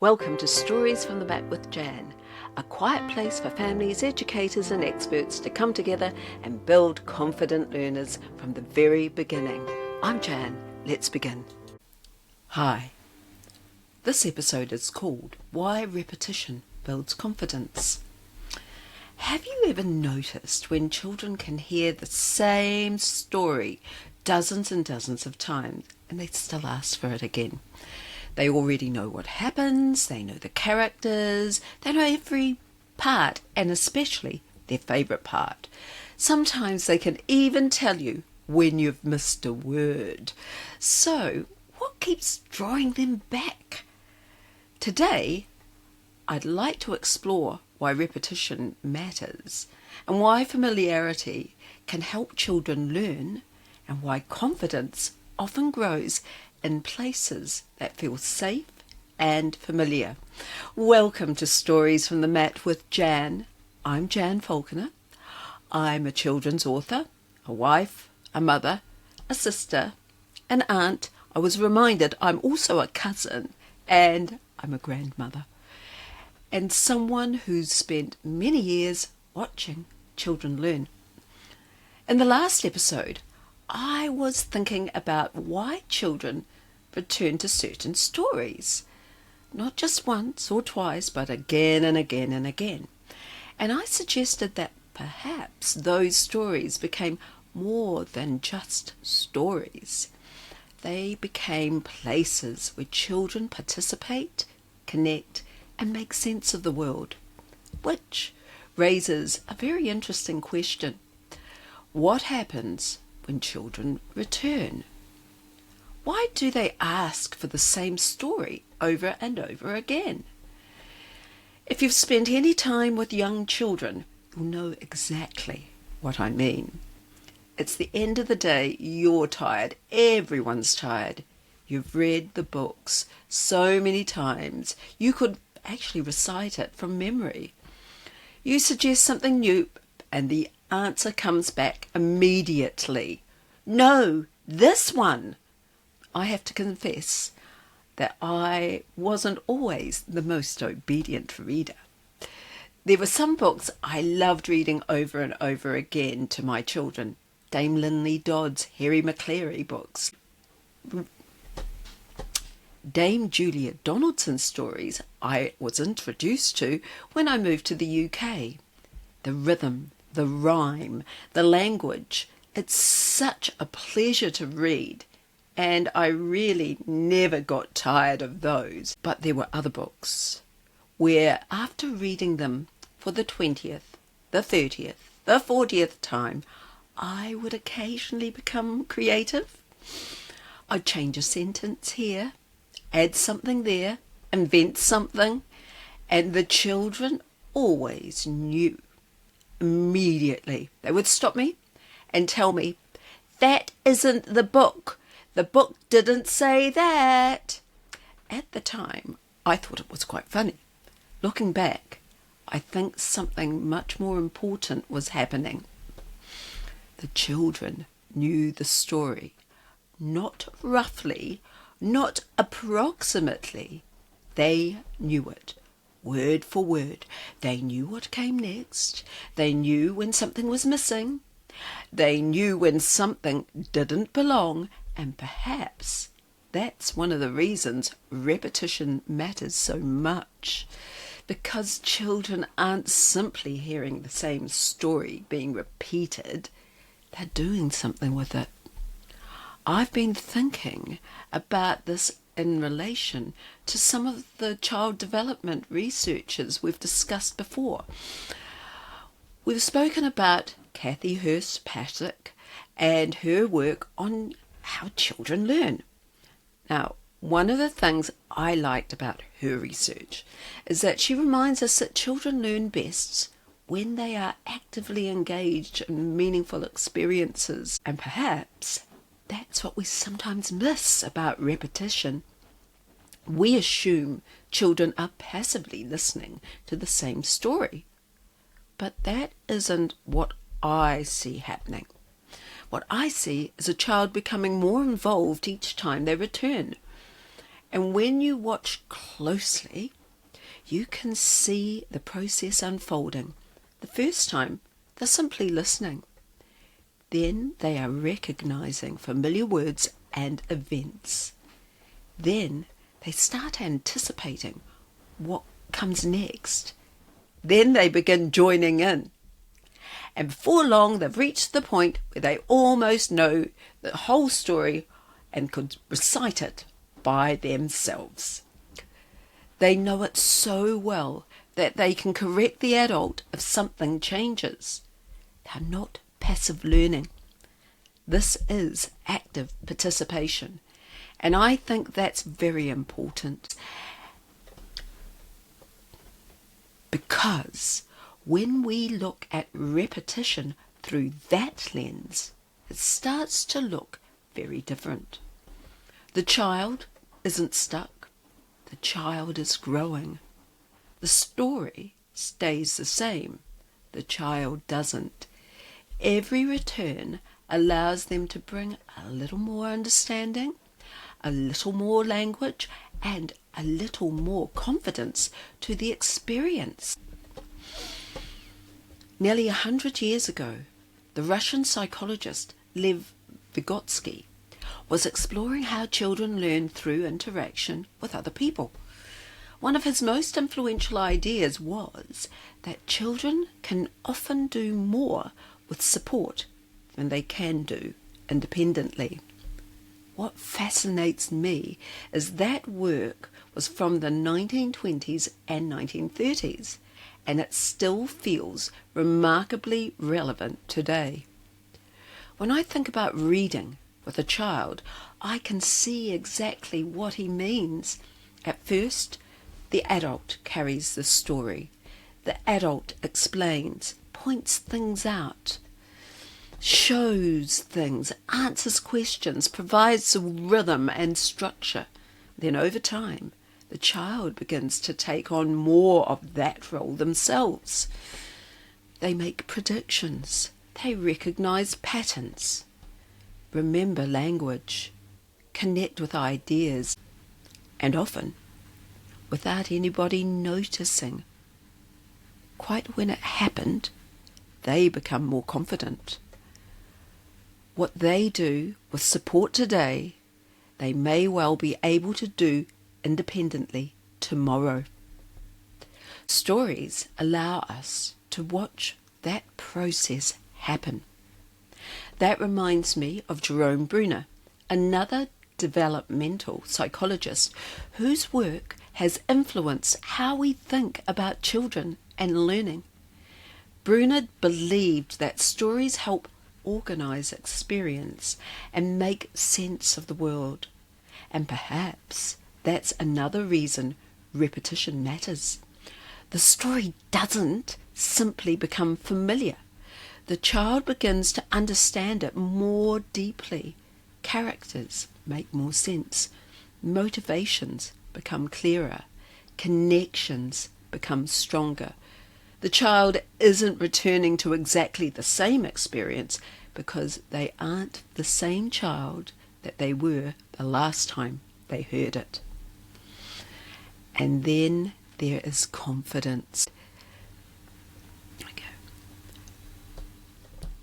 Welcome to Stories from the Mat with Jan, a quiet place for families, educators and experts to come together and build confident learners from the very beginning. I'm Jan, let's begin. Hi, this episode is called Why Repetition Builds Confidence. Have you ever noticed when children can hear the same story dozens and dozens of times and they still ask for it again? They already know what happens, they know the characters, they know every part, and especially their favourite part. Sometimes they can even tell you when you've missed a word. So, what keeps drawing them back? Today, I'd like to explore why repetition matters, and why familiarity can help children learn, and why confidence often grows in places that feel safe and familiar. Welcome to Stories from the Mat with Jan. I'm Jan Falconer. I'm a children's author, a wife, a mother, a sister, an aunt. I was reminded I'm also a cousin, and I'm a grandmother, and someone who's spent many years watching children learn. In the last episode, I was thinking about why children return to certain stories, not just once or twice, but again and again and again. And I suggested that perhaps those stories became more than just stories. They became places where children participate, connect, and make sense of the world, which raises a very interesting question. What happens when children return? Why do they ask for the same story over and over again? If you've spent any time with young children, you'll know exactly what I mean. It's the end of the day, you're tired, everyone's tired. You've read the books so many times, you could actually recite it from memory. You suggest something new, and the answer comes back immediately. No, this one. I have to confess that I wasn't always the most obedient reader. There were some books I loved reading over and over again to my children. Dame Linley Dodd's Harry McCleary books. Dame Julia Donaldson's stories I was introduced to when I moved to the UK. The rhythm, the rhyme, the language. It's such a pleasure to read, and I really never got tired of those. But there were other books where, after reading them for the 20th, the 30th, the 40th time, I would occasionally become creative. I'd change a sentence here, add something there, invent something, and the children always knew immediately. They would stop me and tell me, "That isn't the book. The book didn't say that." At the time, I thought it was quite funny. Looking back, I think something much more important was happening. The children knew the story, not roughly, not approximately. They knew it, word for word. They knew what came next. They knew when something was missing. They knew when something didn't belong. And perhaps that's one of the reasons repetition matters so much, because children aren't simply hearing the same story being repeated, they're doing something with it. I've been thinking about this in relation to some of the child development researchers we've discussed before. We've spoken about Kathy Hirsh-Pasek and her work on how children learn. Now, one of the things I liked about her research is that she reminds us that children learn best when they are actively engaged in meaningful experiences. And perhaps that's what we sometimes miss about repetition. We assume children are passively listening to the same story. But that isn't what I see happening. What I see is a child becoming more involved each time they return. And when you watch closely, you can see the process unfolding. The first time, they're simply listening. Then they are recognizing familiar words and events. Then they start anticipating what comes next. Then they begin joining in. And before long, they've reached the point where they almost know the whole story and could recite it by themselves. They know it so well that they can correct the adult if something changes. They're not passive learning. This is active participation. And I think that's very important. Because when we look at repetition through that lens, it starts to look very different. The child isn't stuck. The child is growing. The story stays the same. The child doesn't. Every return allows them to bring a little more understanding, a little more language, and a little more confidence to the experience. Nearly 100 years ago, the Russian psychologist Lev Vygotsky was exploring how children learn through interaction with other people. One of his most influential ideas was that children can often do more with support than they can do independently. What fascinates me is that work was from the 1920s and 1930s, and it still feels remarkably relevant today. When I think about reading with a child, I can see exactly what he means. At first, the adult carries the story. The adult explains, points things out, shows things, answers questions, provides a rhythm and structure. Then over time, the child begins to take on more of that role themselves. They make predictions. They recognize patterns, remember language, connect with ideas, and often, without anybody noticing, quite when it happened, they become more confident. What they do with support today, they may well be able to do independently tomorrow. Stories allow us to watch that process happen. That reminds me of Jerome Bruner, another developmental psychologist whose work has influenced how we think about children and learning. Bruner believed that stories help organize experience and make sense of the world. And perhaps that's another reason repetition matters. The story doesn't simply become familiar. The child begins to understand it more deeply. Characters make more sense. Motivations become clearer. Connections become stronger. The child isn't returning to exactly the same experience because they aren't the same child that they were the last time they heard it. And then there is confidence.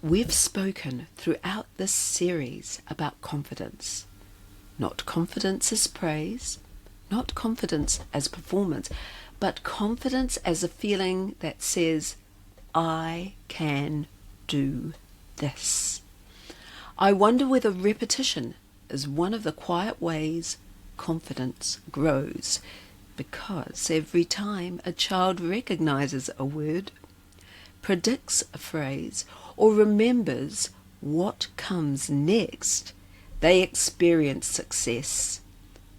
We've spoken throughout this series about confidence. Not confidence as praise, not confidence as performance, but confidence as a feeling that says, I can do this. I wonder whether repetition is one of the quiet ways confidence grows, because every time a child recognizes a word, predicts a phrase, or remembers what comes next, they experience success.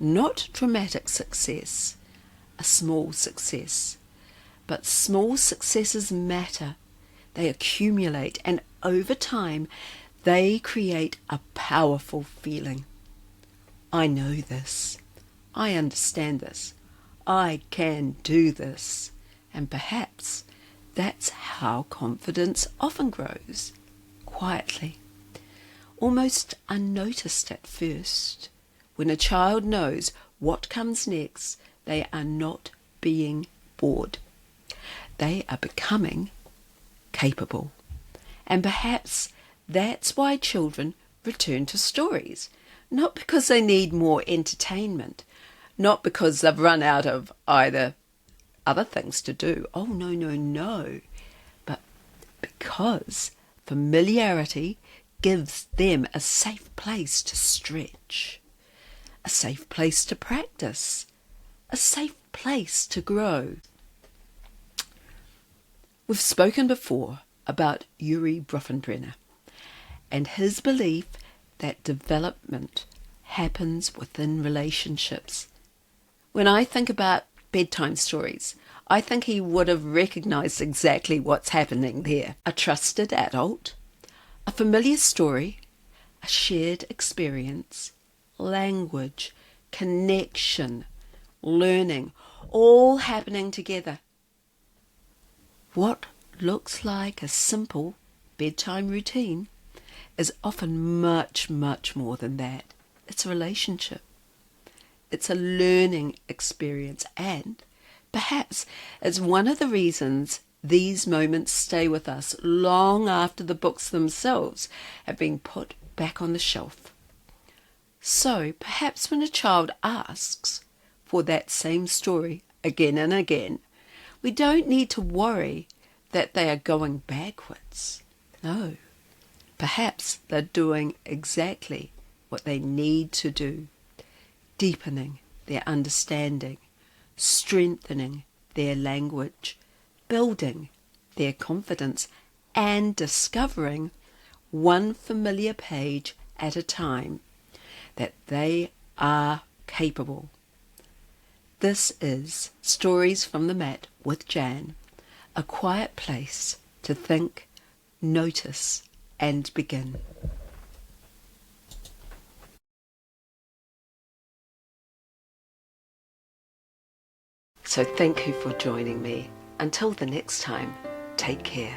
Not dramatic success, a small success. But small successes matter. They accumulate, and over time, they create a powerful feeling. I know this. I understand this. I can do this. And perhaps that's how confidence often grows, quietly, almost unnoticed at first, when a child knows what comes next, they are not being bored. They are becoming capable. And perhaps that's why children return to stories. Not because they need more entertainment, not because they've run out of either other things to do. Oh, no, no, no. But because familiarity gives them a safe place to stretch, a safe place to practice, a safe place to grow. We've spoken before about Urie Bronfenbrenner and his belief that development happens within relationships. When I think about bedtime stories, I think he would have recognised exactly what's happening there. A trusted adult, a familiar story, a shared experience, language, connection, learning, all happening together. What looks like a simple bedtime routine is often much, much more than that. It's a relationship. It's a learning experience, and perhaps it's one of the reasons these moments stay with us long after the books themselves have been put back on the shelf. So perhaps when a child asks for that same story again and again, we don't need to worry that they are going backwards. No, perhaps they're doing exactly what they need to do, deepening their understanding, strengthening their language, building their confidence, and discovering one familiar page at a time that they are capable. This is Stories from the Mat with Jan, a quiet place to think, notice, and begin. So thank you for joining me. Until the next time, take care.